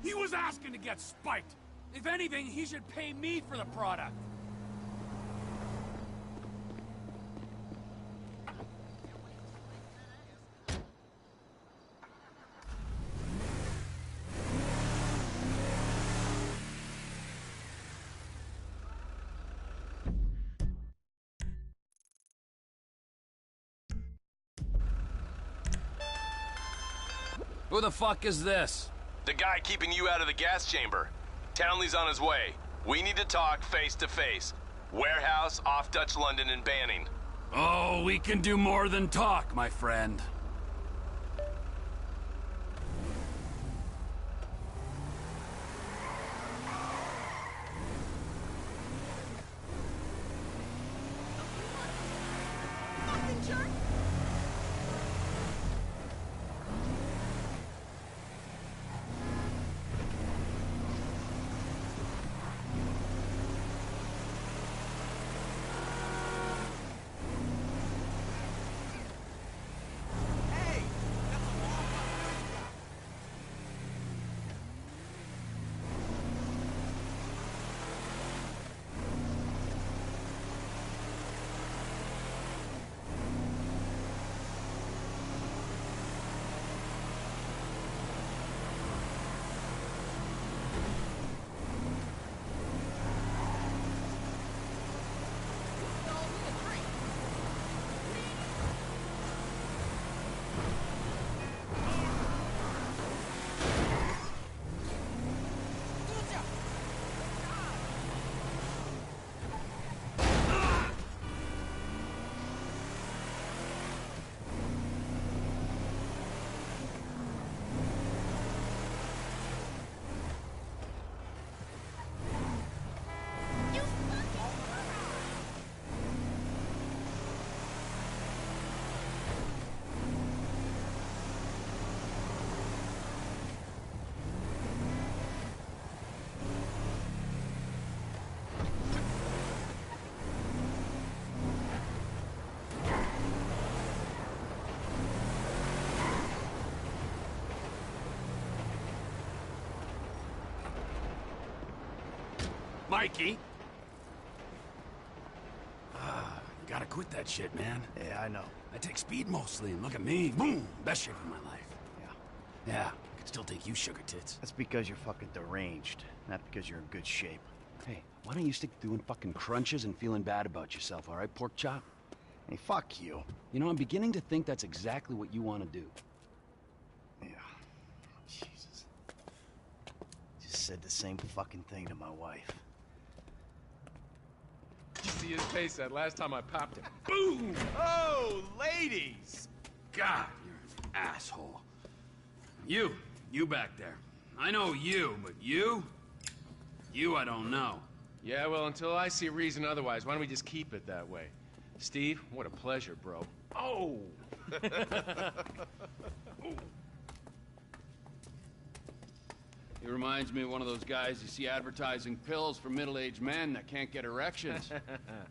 He was asking to get spiked. If anything, he should pay me for the product. Who the fuck is this? The guy keeping you out of the gas chamber. Townley's on his way. We need to talk face to face. Warehouse off Dutch London and Banning. Oh, we can do more than talk, my friend. Mikey. Gotta quit that shit, man. Yeah, I know. I take speed mostly, and look at me. Boom! Best shape of my life. Yeah, I can still take you, sugar tits. That's because you're fucking deranged, not because you're in good shape. Hey, why don't you stick to doing fucking crunches and feeling bad about yourself, all right, pork chop? Hey, fuck you. You know, I'm beginning to think that's exactly what you want to do. Yeah. Jesus. Just said the same fucking thing to my wife. You see his face that last time I popped him. Boom! Oh, ladies! God, you're an asshole. You back there. I know you, but you I don't know. Yeah, well, until I see reason otherwise, why don't we just keep it that way? Steve, what a pleasure, bro. Oh! He reminds me of one of those guys you see advertising pills for middle-aged men that can't get erections.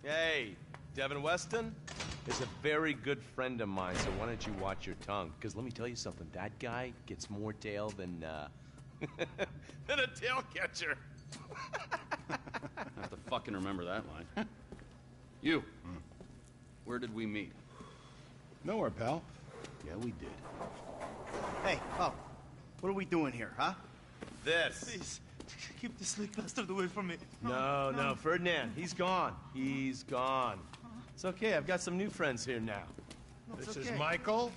Hey, Devin Weston is a very good friend of mine, so why don't you watch your tongue? Because let me tell you something, that guy gets more tail than, than a tail catcher. I have to fucking remember that line. You. Where did we meet? Nowhere, pal. Yeah, we did. Hey, oh, what are we doing here, huh? This. Please, keep this sleek bastard away from me. No, Ferdinand, he's gone. He's gone. It's okay, I've got some new friends here now. No, it's This okay. is Michael,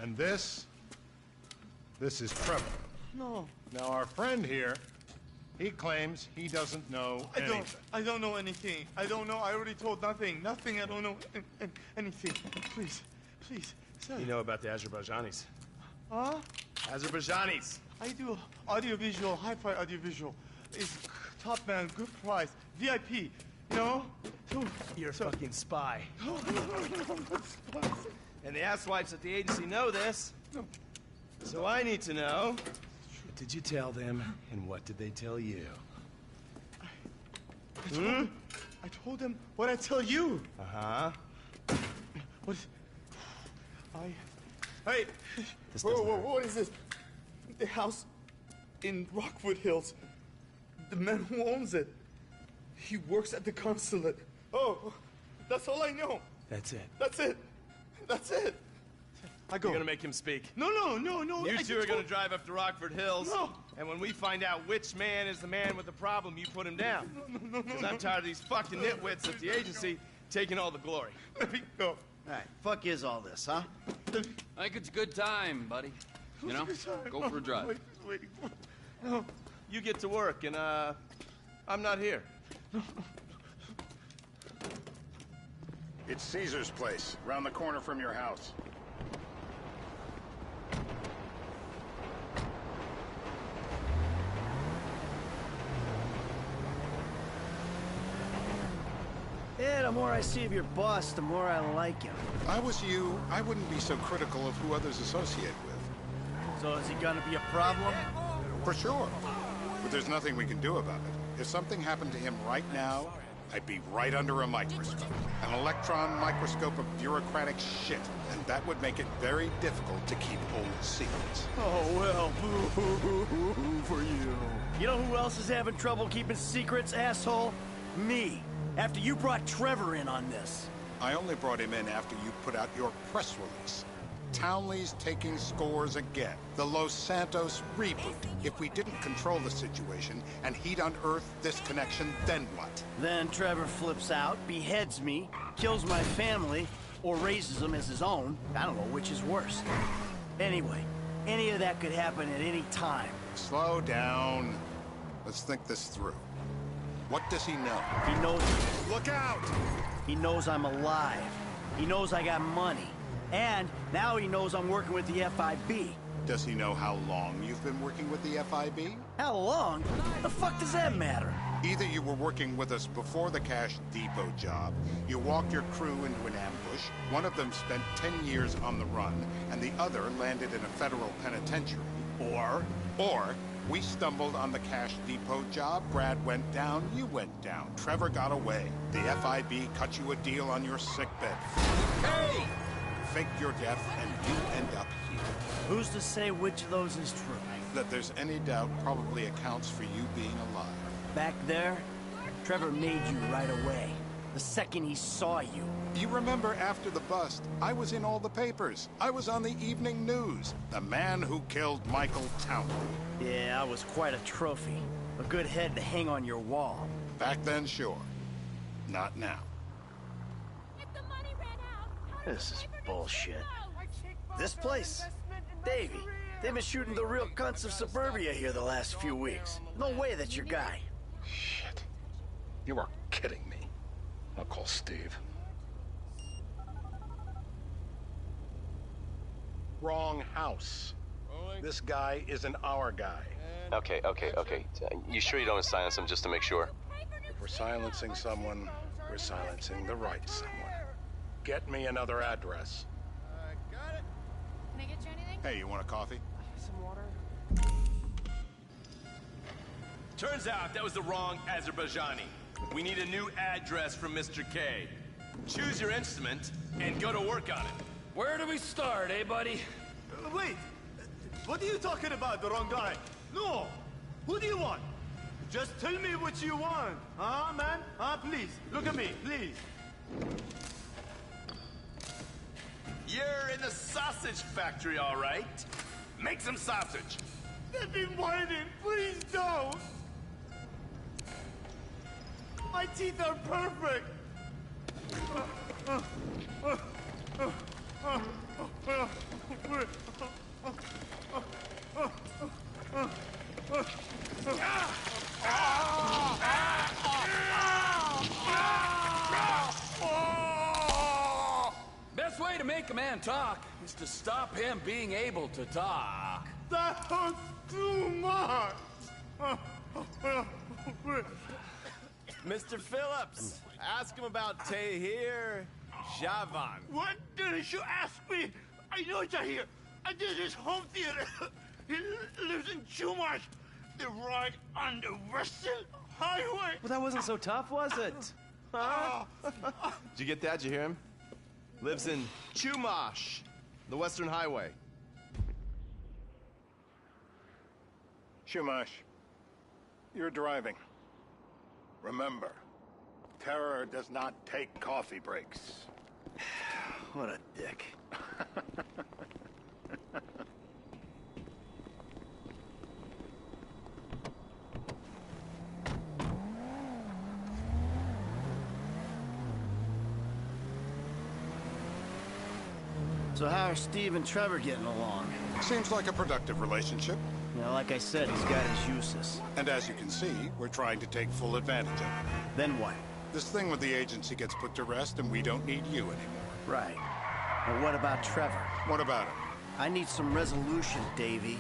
and this is Trevor. No, Now, our friend here, he claims he doesn't know anything. I don't know anything. I don't know. I already told nothing. Nothing. I don't know anything. Please, sir. You know about the Azerbaijanis. Huh? Azerbaijanis. I do audiovisual, hi-fi audiovisual. It's top man, good price, VIP. You know? So, You're a fucking spy. And the asswipes at the agency know this. So I need to know, what did you tell them, and what did they tell you? I told them what I tell you. Uh-huh. What? Hey! This Whoa, doesn't whoa, hurt. what is this? The house in Rockwood Hills. The man who owns it. He works at the consulate. Oh, that's all I know. That's it. That's it. That's it. I go. You're gonna make him speak. No. You two are gonna drive up to Rockford Hills. No. And when we find out which man is the man with the problem, you put him down. Because I'm tired of these fucking nitwits at the agency taking all the glory. Let me go. All right, fuck is all this, huh? I think it's a good time, buddy. You know, go for a drive. Wait. You get to work, and I'm not here. It's Caesar's place, round the corner from your house. Yeah, the more I see of your boss, the more I like him. If I was you, I wouldn't be so critical of who others associate with. So is he gonna be a problem? For sure. But there's nothing we can do about it. If something happened to him right now, I'd be right under a microscope. An electron microscope of bureaucratic shit. And that would make it very difficult to keep old secrets. Oh, well, boo-hoo-hoo-hoo for you. You know who else is having trouble keeping secrets, asshole? Me. After you brought Trevor in on this. I only brought him in after you put out your press release. Townley's taking scores again. The Los Santos reboot. If we didn't control the situation and he'd unearthed this connection, then what? Then Trevor flips out, beheads me, kills my family, or raises them as his own. I don't know which is worse. Anyway, any of that could happen at any time. Slow down. Let's think this through. What does he know? He knows... Look out! He knows I'm alive. He knows I got money. And now he knows I'm working with the FIB. Does he know how long you've been working with the FIB? How long? The fuck does that matter? Either you were working with us before the Cash Depot job, you walked your crew into an ambush, one of them spent 10 years on the run, and the other landed in a federal penitentiary. Or we stumbled on the Cash Depot job, Brad went down, you went down, Trevor got away. The FIB cut you a deal on your sickbed. Hey! Faked your death, and you end up here. Who's to say which of those is true? That there's any doubt probably accounts for you being alive. Back there, Trevor made you right away. The second he saw you. You remember after the bust, I was in all the papers. I was on the evening news. The man who killed Michael Townley. Yeah, I was quite a trophy. A good head to hang on your wall. Back then, sure. Not now. This is bullshit. This place? Davey, they've been shooting the real cunts of suburbia here the last few weeks. No way that's your guy. Shit. You are kidding me. I'll call Steve. Wrong house. This guy isn't our guy. Okay. You sure you don't silence him just to make sure? If we're silencing someone, we're silencing the right someone. Get me another address. Got it. Can I get you anything? Hey, you want a coffee? Some water. Turns out that was the wrong Azerbaijani. We need a new address from Mr. K. Choose your instrument and go to work on it. Where do we start, eh, buddy? Wait! What are you talking about, the wrong guy? No! Who do you want? Just tell me what you want. Huh, man? Huh, please. Look at me, please. You're in the sausage factory, all right? Make some sausage. They've been whining. Please don't. My teeth are perfect. Best way to make a man talk is to stop him being able to talk. That was too much. Mr. Phillips, ask him about Tahir Javan. What didn't you ask me? I know Tahir. I did his home theater. He lives in Chumash. They're right on the Western Highway. Well, that wasn't so tough, was it? Huh? Did you get that? Did you hear him? Lives in Chumash, the Western Highway. Shumash, you're driving. Remember, terror does not take coffee breaks. What a dick. So how are Steve and Trevor getting along? Seems like a productive relationship. You know, like I said, he's got his uses. And as you can see, we're trying to take full advantage of it. Then what? This thing with the agency gets put to rest and we don't need you anymore. Right. But what about Trevor? What about him? I need some resolution, Davey.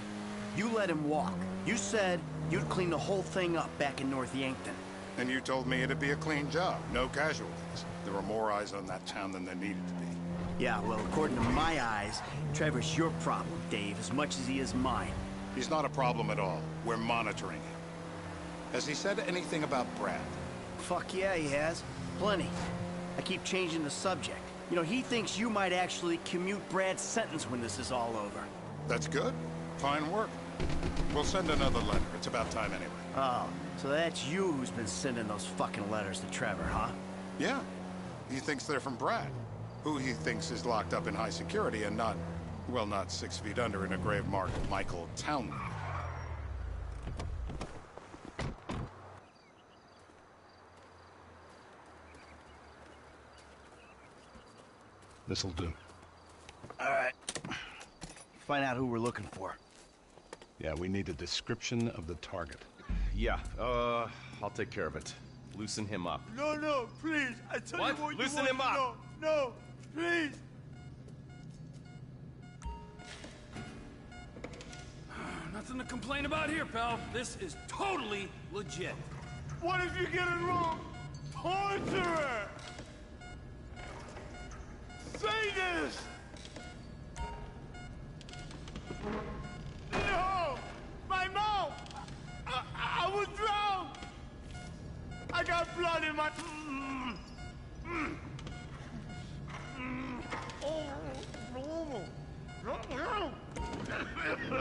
You let him walk. You said you'd clean the whole thing up back in North Yankton. And you told me it'd be a clean job, no casualties. There were more eyes on that town than there needed to be. Yeah, well, according to my eyes, Trevor's your problem, Dave, as much as he is mine. He's not a problem at all. We're monitoring him. Has he said anything about Brad? Fuck yeah, he has. Plenty. I keep changing the subject. You know, he thinks you might actually commute Brad's sentence when this is all over. That's good. Fine work. We'll send another letter. It's about time anyway. Oh, so that's you who's been sending those fucking letters to Trevor, huh? Yeah. He thinks they're from Brad, who he thinks is locked up in high security and not, well, not 6 feet under in a grave marked Michael Townley. This'll do. All right. Find out who we're looking for. Yeah, we need a description of the target. Yeah, I'll take care of it. Loosen him up. No, please. I tell What? you what Loosen you him want to up. know. No, please. Nothing to complain about here, pal. This is totally legit. What if you get it wrong? Torture! Say this! No! My mouth! I was drowned! I got blood in my...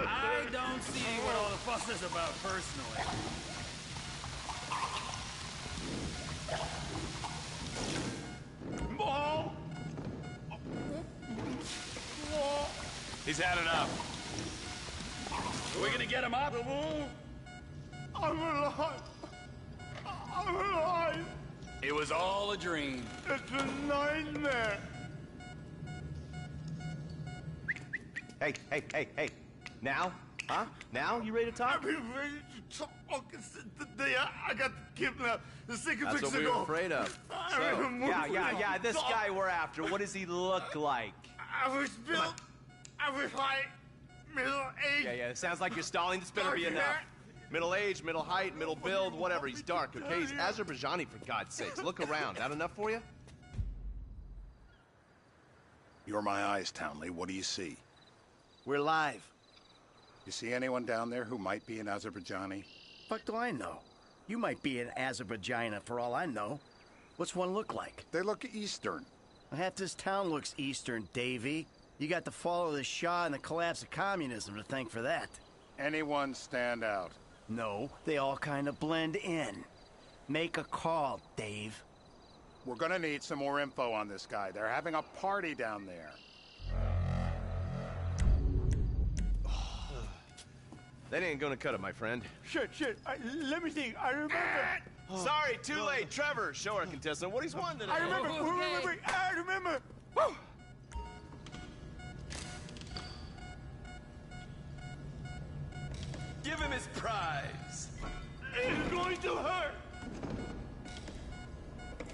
I don't see what all the fuss is about personally. Mom! He's had enough. Are we gonna get him up? I'm alive! I'm alive! It was all a dream. It's a nightmare! Hey. Now? Huh? Now? You ready to talk? I've been ready to talk since the day I got kidnapped 6 That's weeks what we ago. were afraid of. Yeah. This guy we're after, what does he look like? I was built. I was like middle-aged. Yeah. It sounds like you're stalling. This better be Dark enough. hair. Middle age, middle height, middle build, whatever. He's dark, okay? He's Azerbaijani, for God's sakes. Look around. That enough for you? You're my eyes, Townley. What do you see? We're live. You see anyone down there who might be an Azerbaijani? Fuck do I know? You might be an Azerbaijana for all I know. What's one look like? They look Eastern. Half this town looks Eastern, Davy. You got the fall of the Shah and the collapse of communism to thank for that. Anyone stand out? No, they all kind of blend in. Make a call, Dave. We're gonna need some more info on this guy. They're having a party down there. That ain't gonna cut it, my friend. Shit. Let me think. I remember. Sorry, too late. Trevor, show our contestant what he's won today. I remember. Okay. I remember. Woo! Give him his prize. It's going to hurt.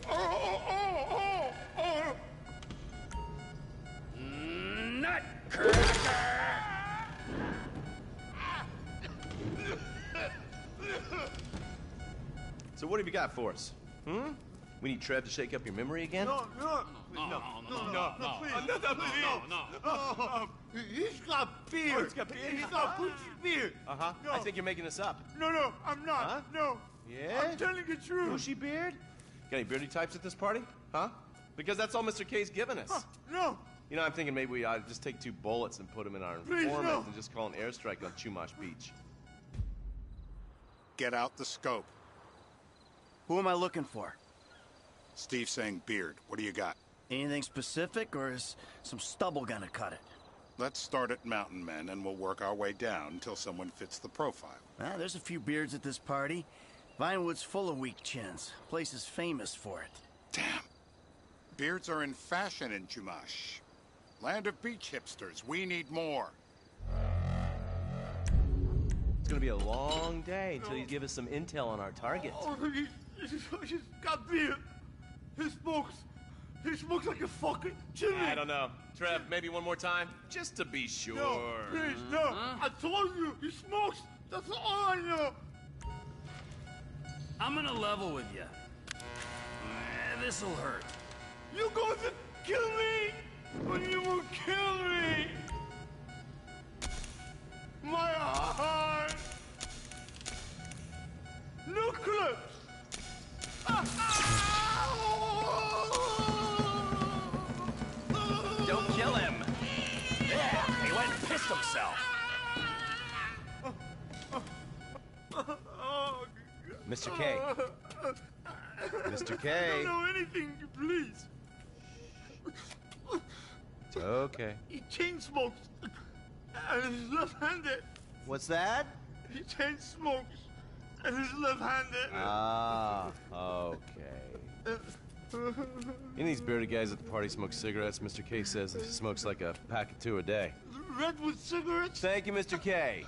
Oh. Nutcracker! So what have you got for us? We need Trev to shake up your memory again? No, he's got fear. Oh, he's got fear? He's got pussy fear. Uh-huh. No. I think you're making this up. No, I'm not. Huh? No. Yeah? I'm telling the truth. Bushy beard? Got any beardy types at this party? Huh? Because that's all Mr. K's given us. No. You know, I'm thinking maybe we ought to just take 2 bullets and put them in our Please, informant no. and just call an airstrike on Chumash Beach. Get out the scope. Who am I looking for? Steve's saying beard. What do you got? Anything specific, or is some stubble gonna cut it? Let's start at Mountain Men, and we'll work our way down until someone fits the profile. There's a few beards at this party. Vinewood's full of weak chins. Place is famous for it. Damn. Beards are in fashion in Chumash. Land of beach hipsters. We need more. It's gonna be a long day until you give us some intel on our target. Oh, he's got beard. He smokes like a fucking chimney. I don't know. Trev, maybe one more time? Just to be sure. No, please, no. I told you, he smokes. That's all I know. I'm gonna level with you. This'll hurt. You're going to kill me, but you will kill me. My heart. No clips. Don't kill him. Yeah, he went and pissed himself. Mr. K. Mr. K. I don't know anything, please. It's okay. He chain smokes, and he's left-handed. What's that? He chain smokes, and he's left-handed. Ah, okay. Any of these bearded guys at the party smoke cigarettes. Mr. K says he smokes like a pack of 2 a day. Redwood cigarettes? Thank you, Mr. K.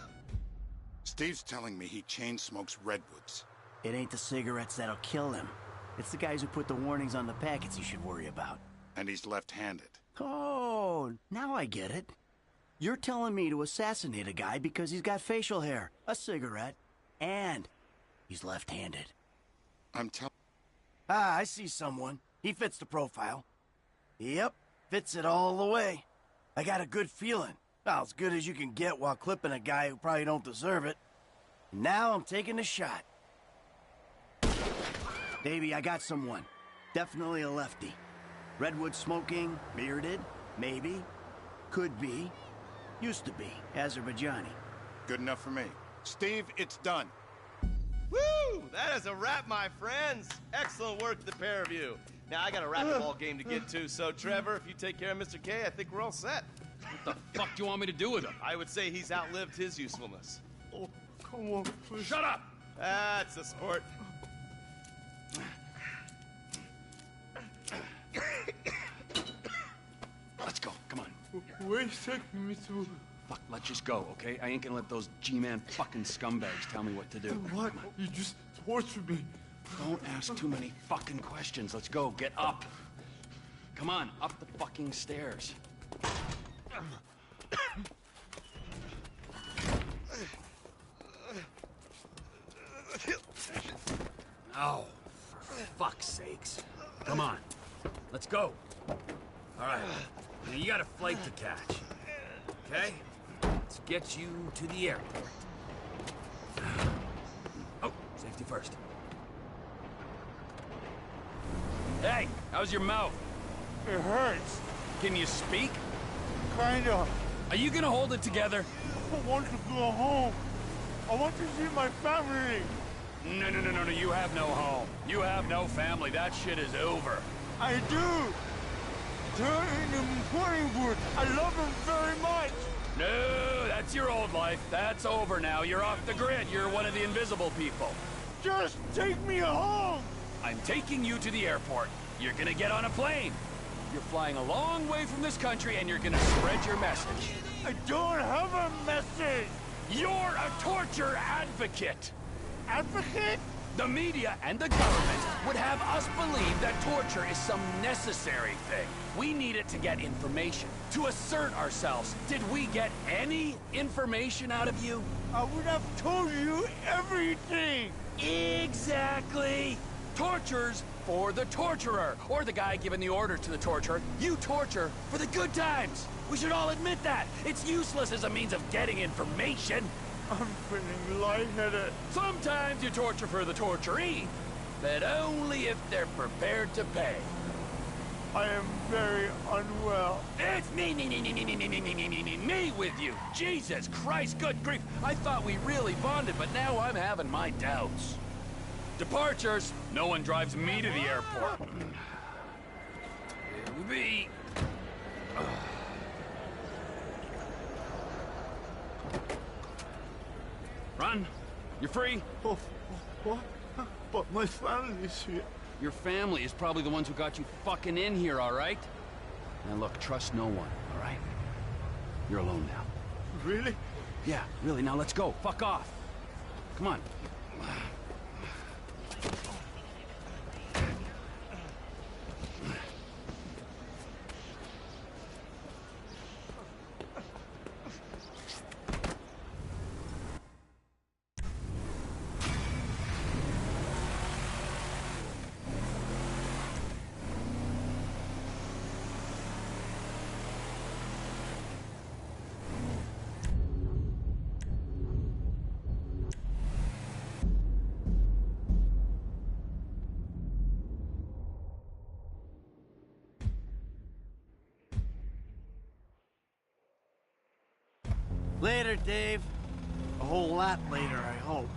Steve's telling me he chain smokes redwoods. It ain't the cigarettes that'll kill him. It's the guys who put the warnings on the packets you should worry about. And he's left-handed. Oh, now I get it. You're telling me to assassinate a guy because he's got facial hair, a cigarette, and he's left-handed. I'm telling... I see someone. He fits the profile. Yep, fits it all the way. I got a good feeling. Well, as good as you can get while clipping a guy who probably don't deserve it. Now I'm taking a shot. Davey, I got someone. Definitely a lefty. Redwood smoking, bearded, maybe, could be, used to be, Azerbaijani. Good enough for me. Steve, it's done. Woo! That is a wrap, my friends. Excellent work, the pair of you. Now, I got a racquetball game to get to, so Trevor, if you take care of Mr. K, I think we're all set. What the fuck do you want me to do with him? I would say he's outlived his usefulness. Oh, come on, please. Shut up! That's a sport. Let's go, come on. Where you taking me to? Fuck, let's just go, okay? I ain't gonna let those G-Man fucking scumbags tell me what to do. What? You just tortured me. Don't ask too many fucking questions. Let's go, get up. Come on, up the fucking stairs. Oh, for fuck's sakes. Come on, let's go. All right, now you got a flight to catch, okay? Let's get you to the airport. Oh, safety first. Hey, how's your mouth? It hurts. Can you speak? Kinda. Are you gonna hold it together? I want to go home. I want to see my family. No, you have no home. You have no family. That shit is over. I do. They're in the recording booth. I love them very much. No, that's your old life. That's over now. You're off the grid. You're one of the invisible people. Just take me home. I'm taking you to the airport. You're gonna get on a plane. You're flying a long way from this country and you're gonna spread your message. I don't have a message. You're a torture advocate. Advocate? The media and the government would have us believe that torture is some necessary thing. We need it to get information, to assert ourselves. Did we get any information out of you? I would have told you everything. Exactly. Torture's for the torturer, or the guy giving the order to the torturer. You torture for the good times. We should all admit that. It's useless as a means of getting information. I'm feeling lightheaded. Sometimes you torture for the torturee, but only if they're prepared to pay. I am very unwell. It's me with you. Jesus Christ, good grief. I thought we really bonded, but now I'm having my doubts. Departures. No one drives me to the airport. It'll be... Run. You're free. Oh, what? But my family's here. Your family is probably the ones who got you fucking in here, all right? Now look, trust no one, all right? You're alone now. Really? Yeah, really, now let's go. Fuck off. Come on. Later, Dave. A whole lot later, I hope.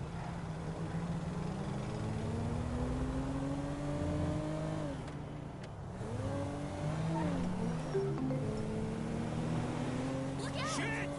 Look out! Shit!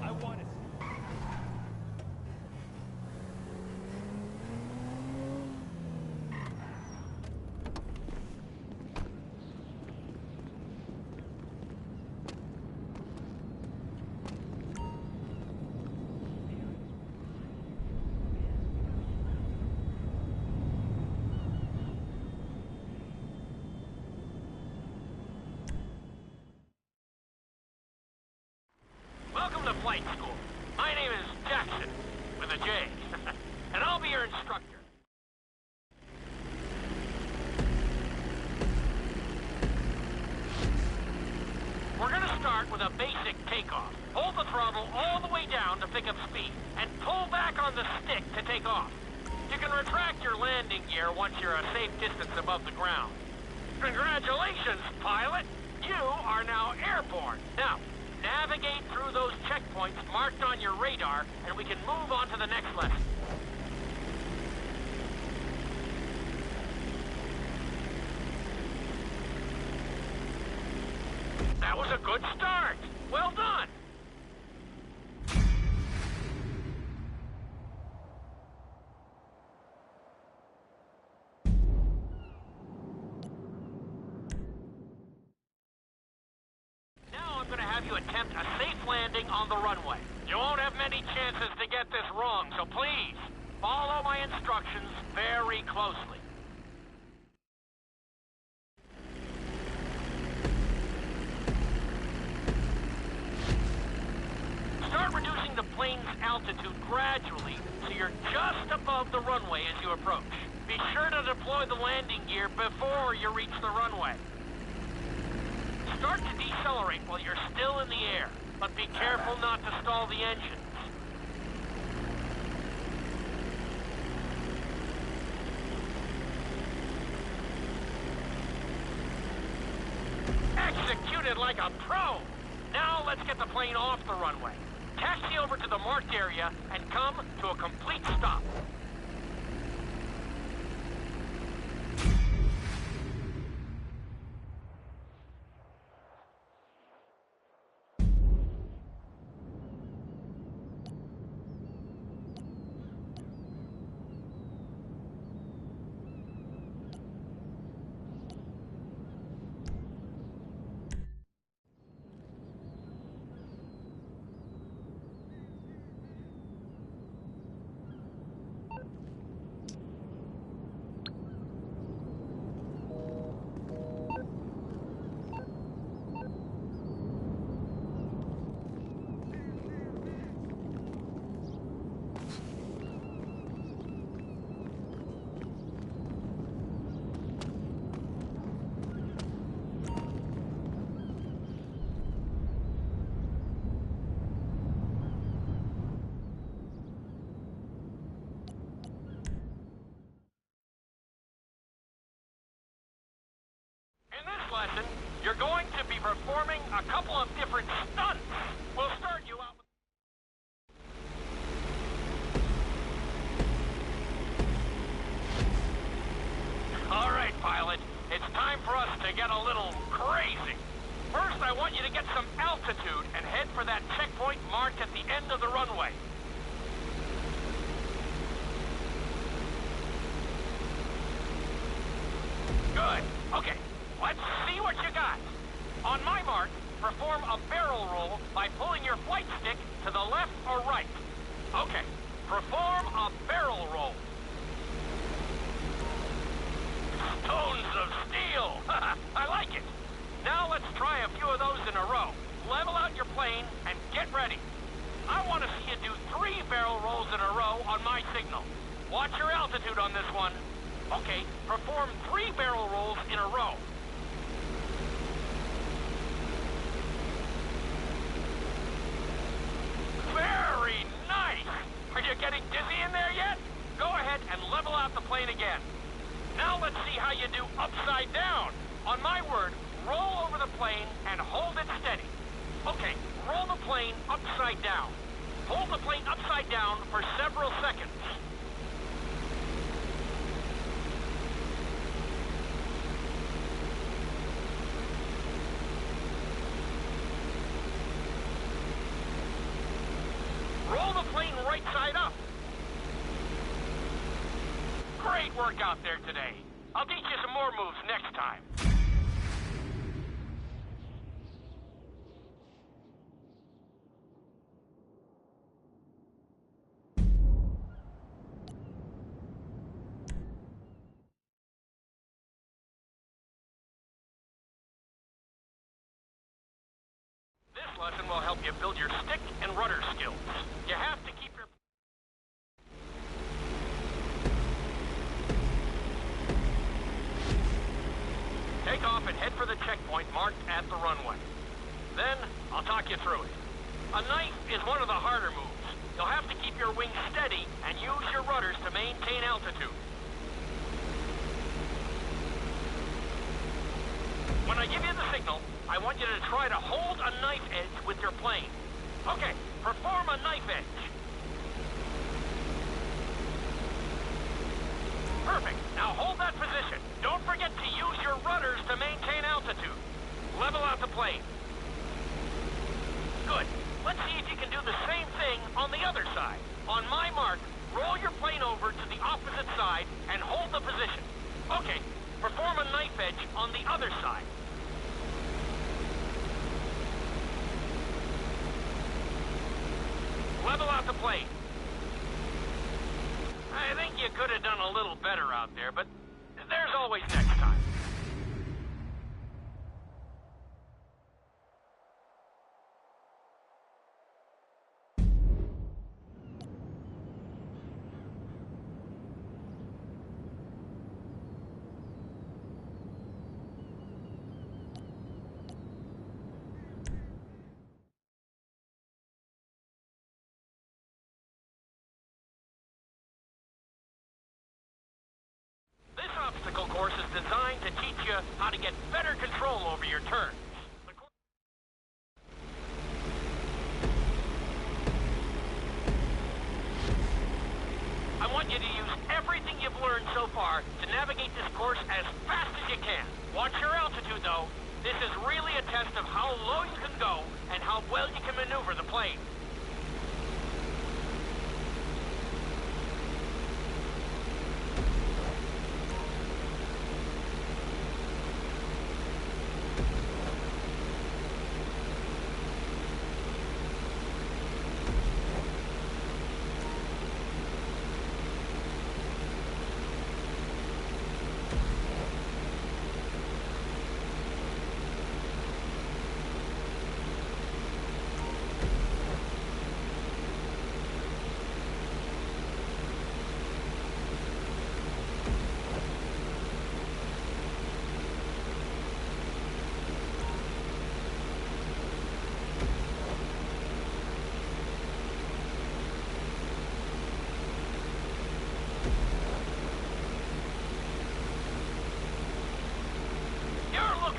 I want it. Welcome to flight school. My name is Jackson, with a J, and I'll be your instructor. We're gonna start with a basic takeoff. Hold the throttle all the way down to pick up speed, and pull back on the stick to take off. You can retract your landing gear once you're a safe distance above the ground. Congratulations, pilot! You are now airborne. Now, navigate through those checkpoints marked on your radar, and we can move on to the next lesson. That was a good start. Well done. Now I'm going to have you attempt a safe landing on the runway. You won't have many chances to get this wrong, so please, follow my instructions very closely. Start reducing the plane's altitude gradually so you're just above the runway as you approach. Be sure to deploy the landing gear before you reach the runway. Start to decelerate while you're still in the air, but be careful not to stall the engines. Executed like a pro! Now let's get the plane off the runway. Taxi over to the marked area and come to a complete stop. lesson, you're going to be performing a couple of different stunts. We'll start you out with... All right, pilot. It's time for us to get a little crazy. First, I want you to get some altitude and head for that checkpoint marked at the end of the runway. Good. Okay, let's see what you got. On my mark, perform a barrel roll by pulling your flight stick to the left or right. Okay, perform a barrel roll. Stones of steel! I like it. Now let's try a few of those in a row. Level out your plane and get ready. I want to see you do 3 barrel rolls in a row on my signal. Watch your altitude on this one. Okay, perform 3 barrel rolls in a row. Very nice! Are you getting dizzy in there yet? Go ahead and level out the plane again. Now let's see how you do upside down. On my word, roll over the plane and hold it steady. Okay, roll the plane upside down. Hold the plane upside down for several seconds. Roll the plane right side up. Great work out there today. I'll teach you some more moves next time. This lesson will help you build your stick and rudder skills. You have to keep your... Take off and head for the checkpoint marked at the runway. Then, I'll talk you through it. A knife is one of the harder moves. You'll have to keep your wings steady and use your rudders to maintain altitude. When I give you the signal, I want you to try to hold a knife edge with your plane. Okay, perform a knife edge. Perfect. Now hold that position. Don't forget to use your rudders to maintain altitude. Level out the plane. Good. Let's see if you can do the same thing on the other side. On my mark, roll your plane over to the opposite side and hold the position. Okay, perform a knife edge on the other side. Level out the plane. I think you could have done a little better out there, but there's always next time. This obstacle course is designed to teach you how to get better control over your turns. I want you to use everything you've learned so far to navigate this course as fast as you can. Watch your altitude, though. This is really a test of how low you can go and how well you can maneuver the plane.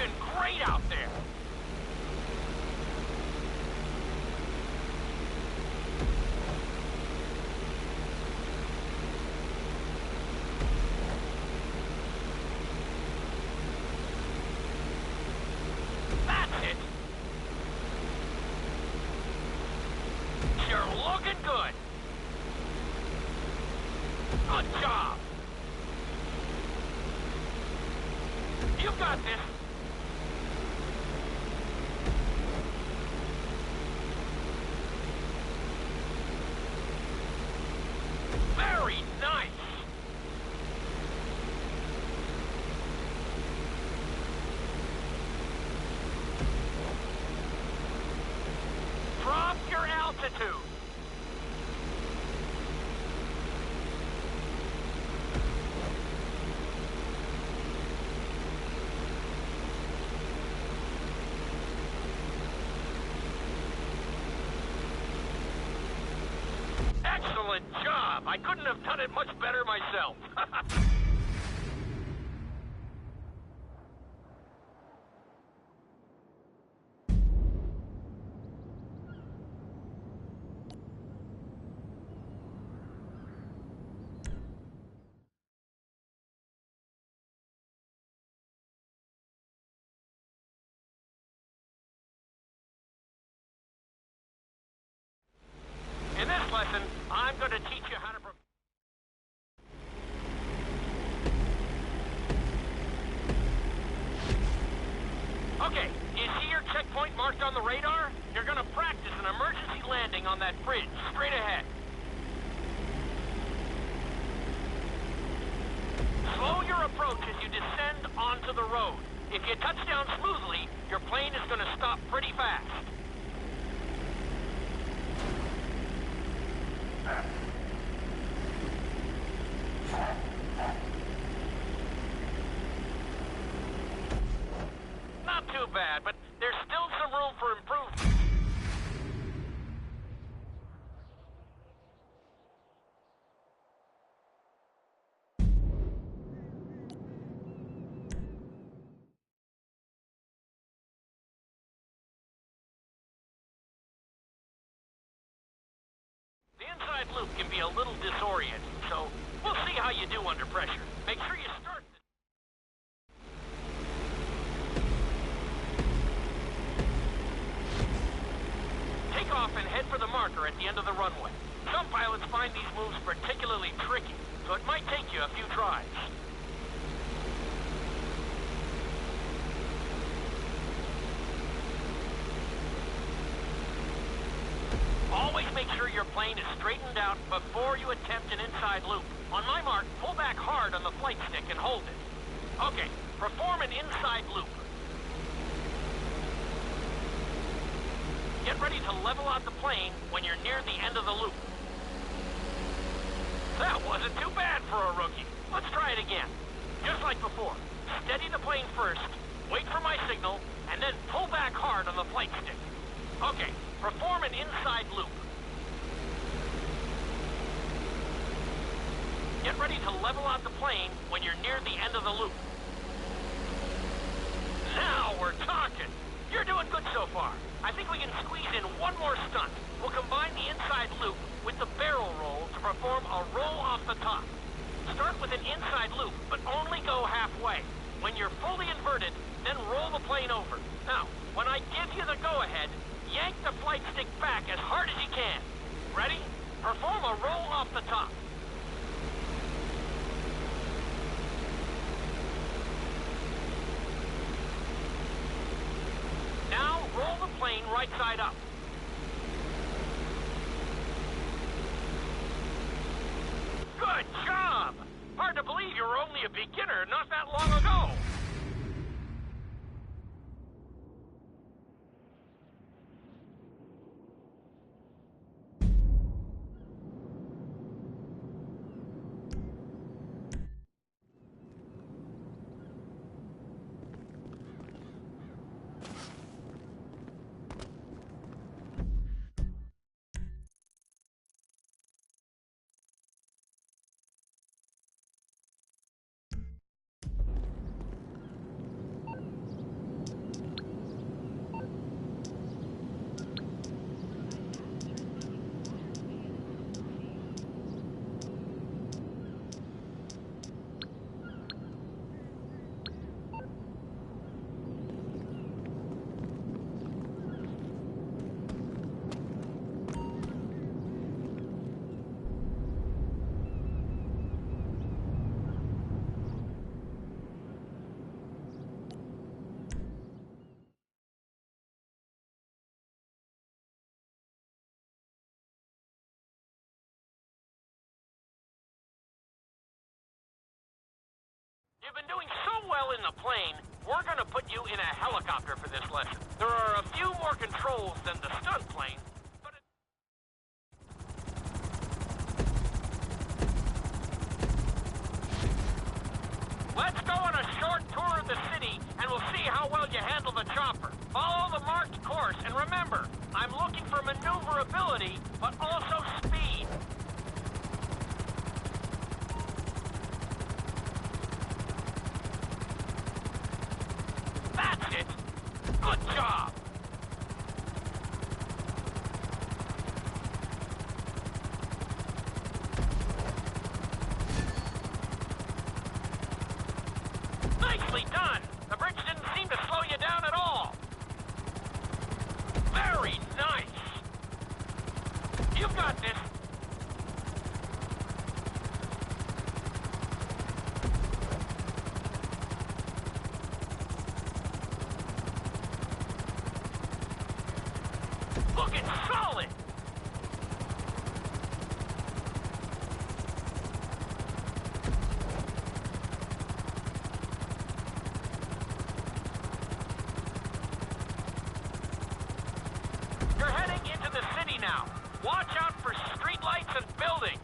looking great out there. That's it. You're looking good. Good job. You got this. Very nice. Drop your altitude. Excellent job. I couldn't have done it much better myself. In this lesson, I'm going to teach you how to... Okay, do you see your checkpoint marked on the radar? You're going to practice an emergency landing on that bridge, straight ahead. Slow your approach as you descend onto the road. If you touch down smoothly, your plane is going to stop pretty fast. Not too bad, but there's still some room for improvement. The inside loop can be a little disorienting, so we'll see how you do under pressure. Make sure you start... Take off and head for the marker at the end of the runway. Some pilots find these moves particularly tricky, so it might take you a few tries. Always make sure your plane is straightened out before you attempt an inside loop. On my mark, pull back hard on the flight stick and hold it. Okay, perform an inside loop. Get ready to level out the plane when you're near the end of the loop. That wasn't too bad for a rookie. Let's try it again. Just like before. Steady the plane first, wait for my signal, and then pull back hard on the flight stick. Okay, perform an inside loop. Get ready to level out the plane when you're near the end of the loop. Now we're talking. You're doing good so far. I think we can squeeze in one more stunt. We'll combine the inside loop with the barrel roll to perform a roll off the top. Start with an inside loop, but only go halfway. When you're fully inverted, then roll the plane over. Now, when I give you the go-ahead, yank the flight stick back as hard as you can. Ready? Perform a roll off the top. Now, roll the plane right side up. Good job! Hard to believe you were only a beginner not that long ago. You've been doing so well in the plane, we're gonna put you in a helicopter for this lesson. There are a few more controls than the stunt plane, but let's go on a short tour of the city, and we'll see how well you handle the chopper. Follow the marked course, and remember, I'm looking for maneuverability, but also speed. That's it! Good job! Nicely done! The bridge didn't seem to slow you down at all. Very nice! You've got this. Looking solid! You're heading into the city now. Watch out for streetlights and buildings.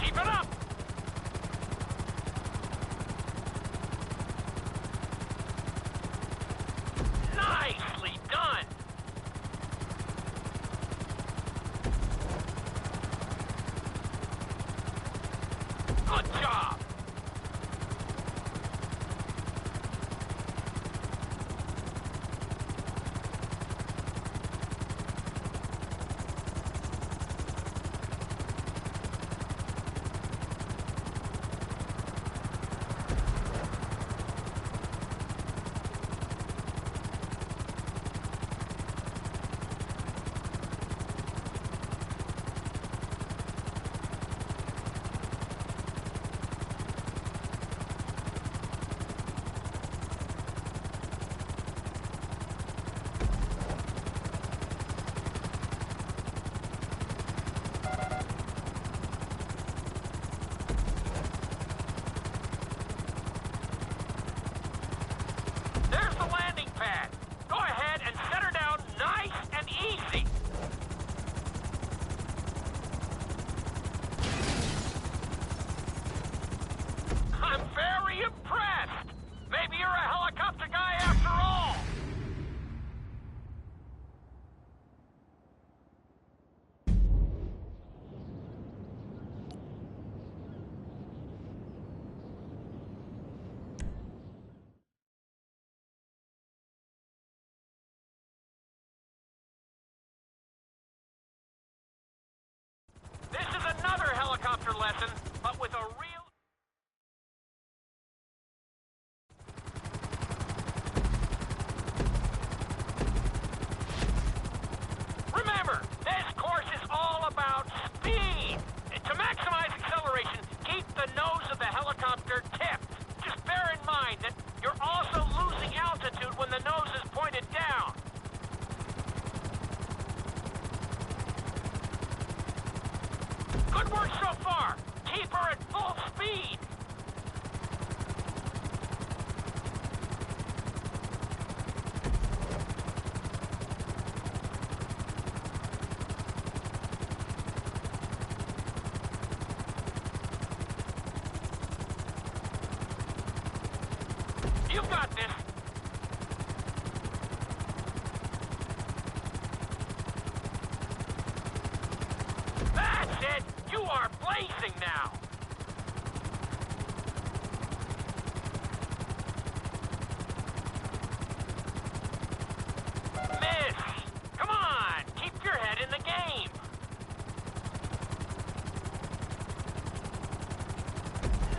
Keep it up! Nicely done! Good job! There's the landing pad. Go ahead and set her down nice and easy. I'm very impressed. Maybe you're a helicopter guy after all. This is another helicopter lesson, but with a real... Remember, this course is all about speed. To maximize acceleration, keep the nose of the helicopter tipped. Just bear in mind that you're also losing altitude when the nose is pointed down. Good work so far. Keep her at full speed. You've got this. That's it! You are blazing now! Miss! Come on! Keep your head in the game!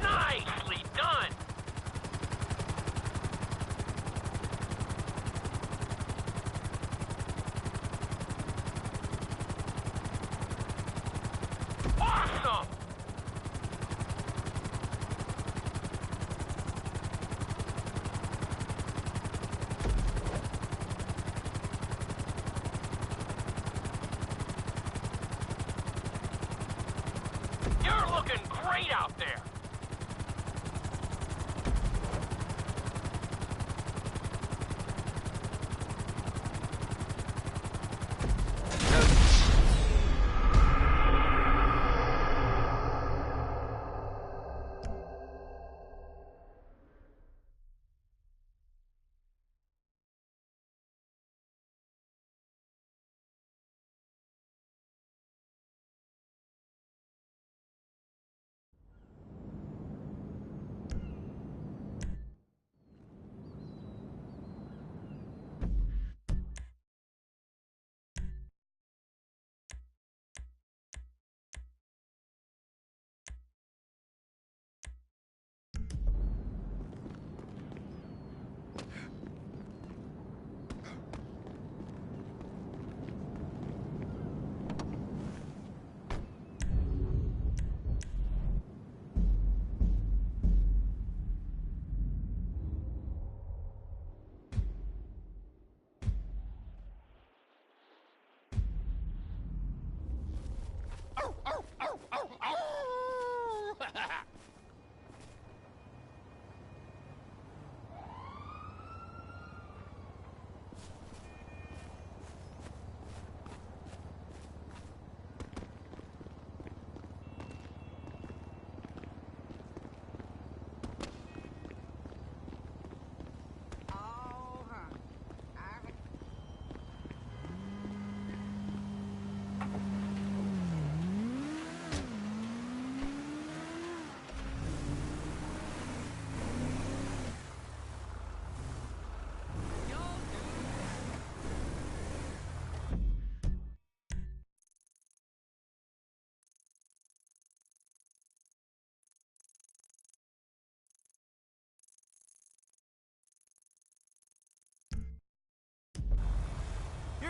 Nicely done! Awesome!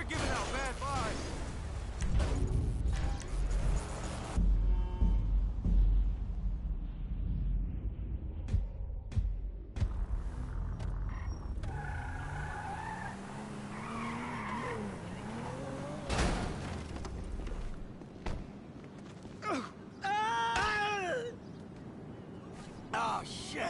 giving out bad vibes. Oh, shit.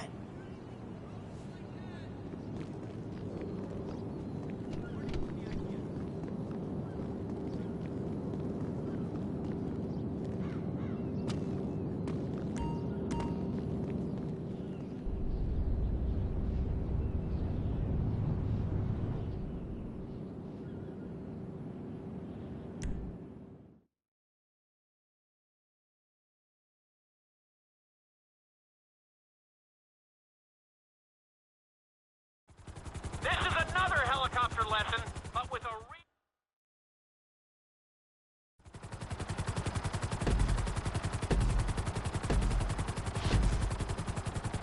This is another helicopter lesson, but with a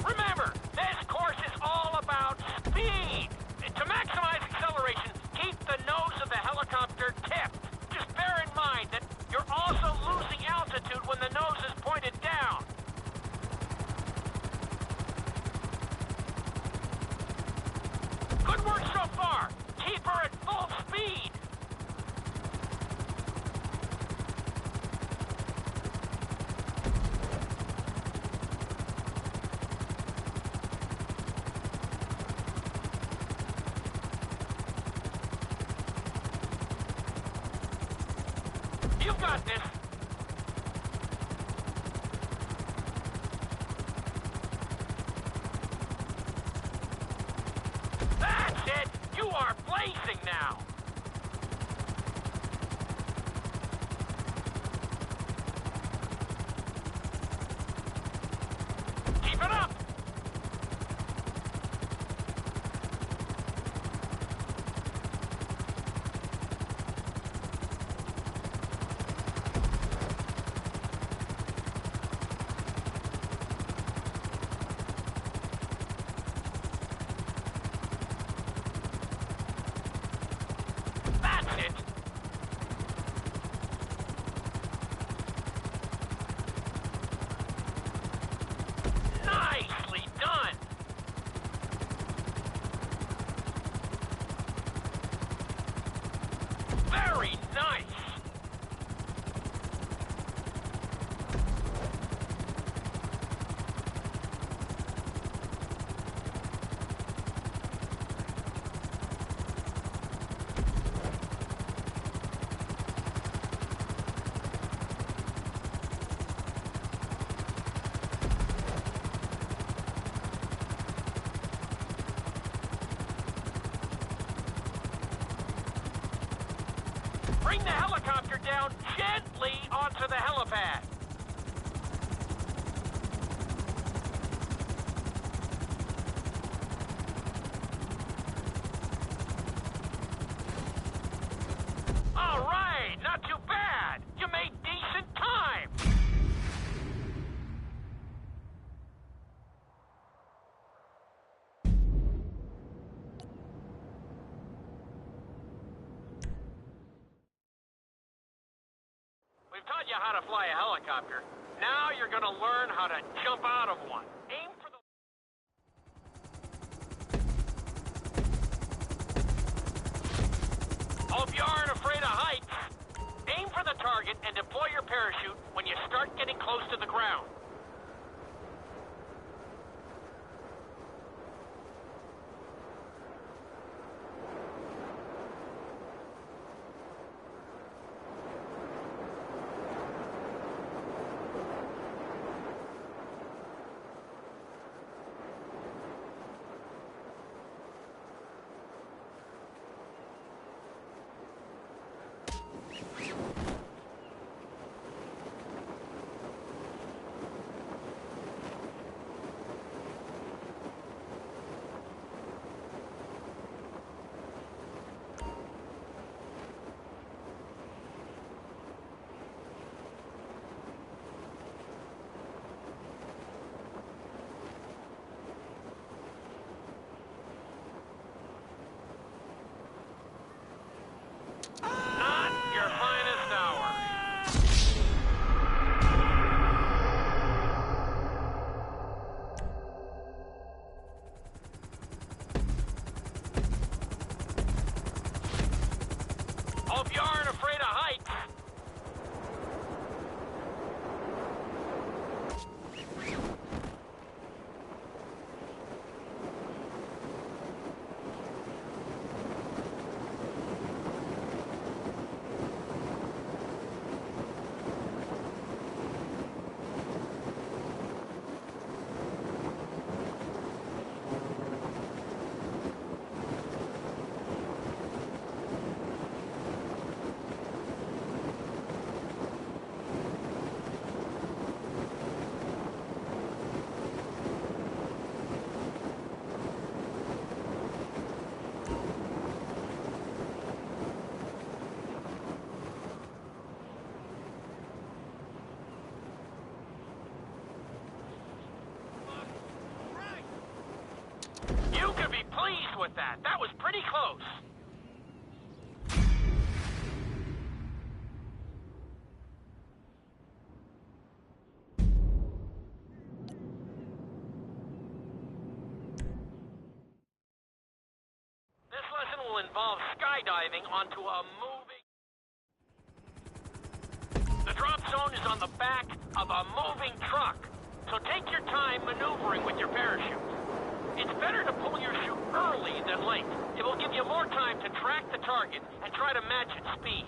Remember, this course is all about speed. To maximize acceleration, keep the nose of the helicopter tipped. Just bear in mind that you're also losing altitude when the nose is pointed down. Good work so far. Keep her at full speed. You've got this. That's it! You are blazing now! Keep it up! That's it! Nicely done! Very nice! Bring the helicopter down gently onto the helipad. All right, not too bad. You made decent time. We've taught you how to fly a helicopter. Now you're gonna learn how to jump out of one. Aim for the... Hope you aren't afraid of heights. Aim for the target and deploy your parachute when you start getting close to the ground. with that. That was pretty close. This lesson will involve skydiving onto a moving... The drop zone is on the back of a moving truck, so take your time maneuvering with your parachute. It's better to pull your chute early than late. It will give you more time to track the target and try to match its speed.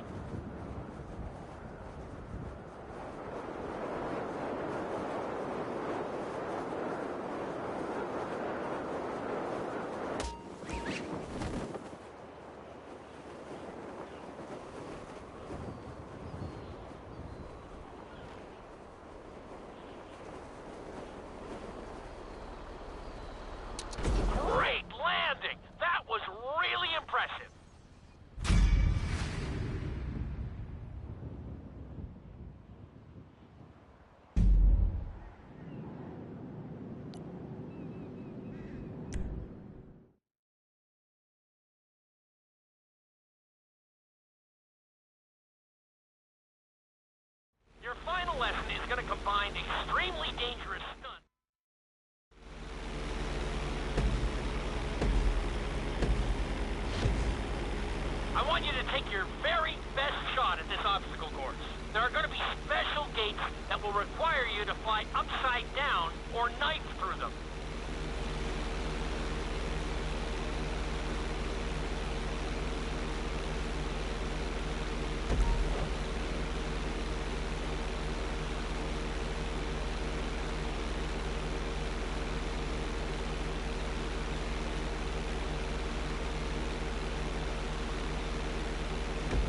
Great landing! That was really impressive. Your final lesson is going to combine extremely dangerous stunts. I want you to take your very best shot at this obstacle course. There are going to be special gates that will require you to fly upside down or knife through them.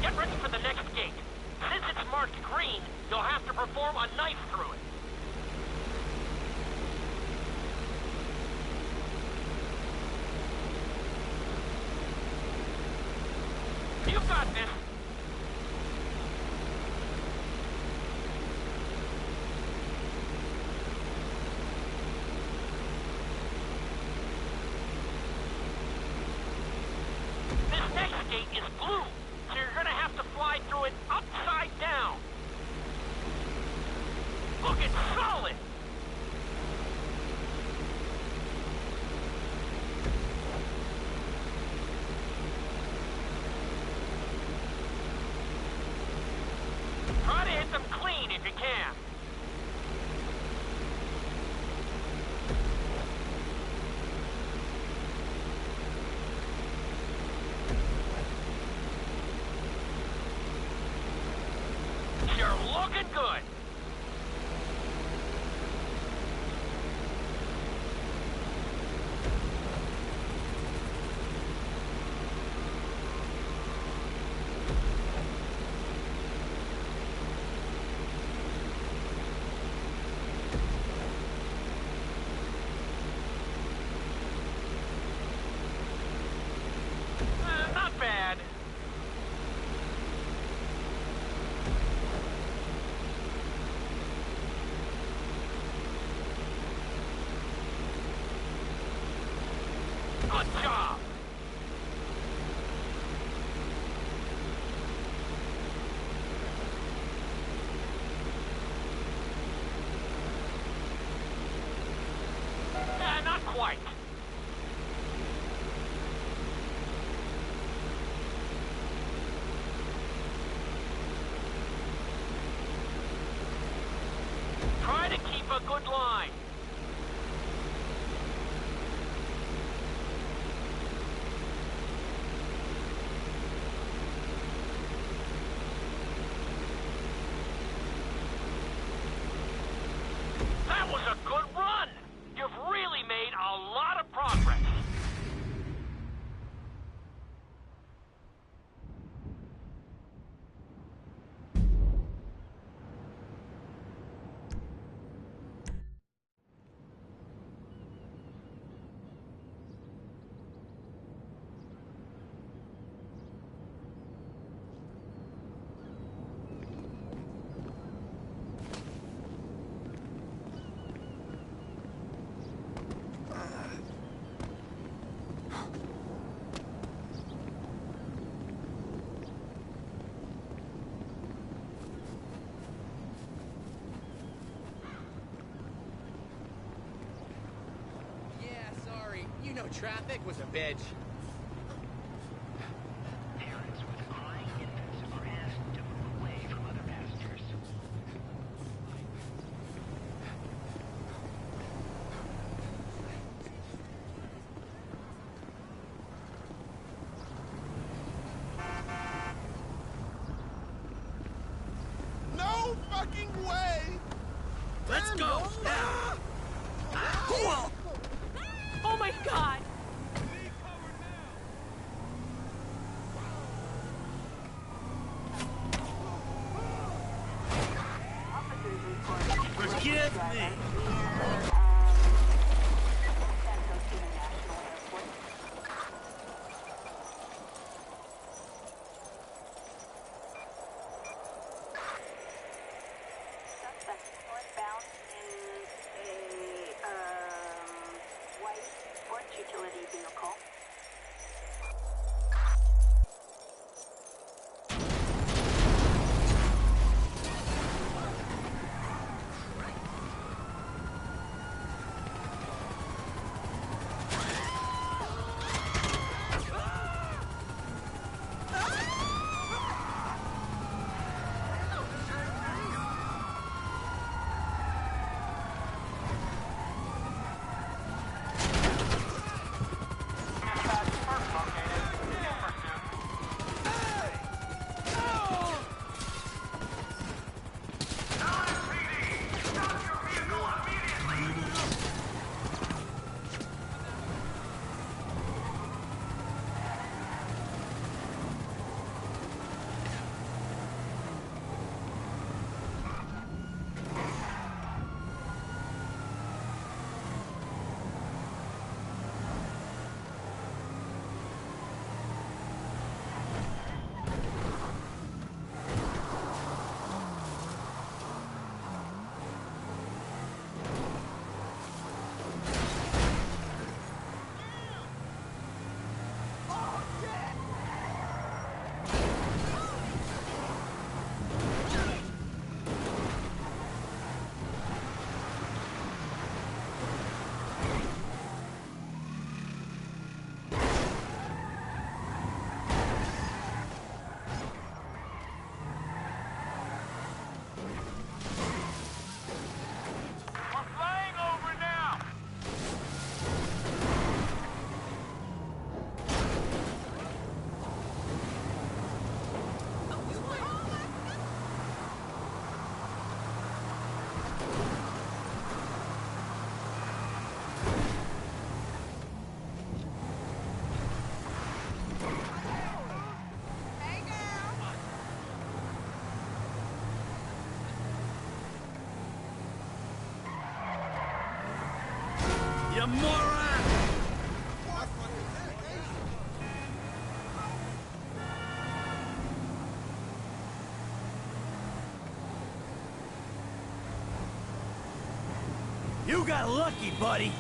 Get ready for the next gate. Since it's marked green, you'll have to perform a knife through it. You've got this. This next gate is blue. So you're gonna have to fly through it upside down. Look, it's solid! Try to hit them clean if you can. You're looking good. Not bad. Good job! Not quite. Try to keep a good line. know, traffic was a bitch. Parents with crying infants are asked to move away from other passengers. No fucking way! Let's go! Now! Oh my god! Forgive me! Suspect northbound in a white sports utility vehicle. You moron! You got lucky, buddy.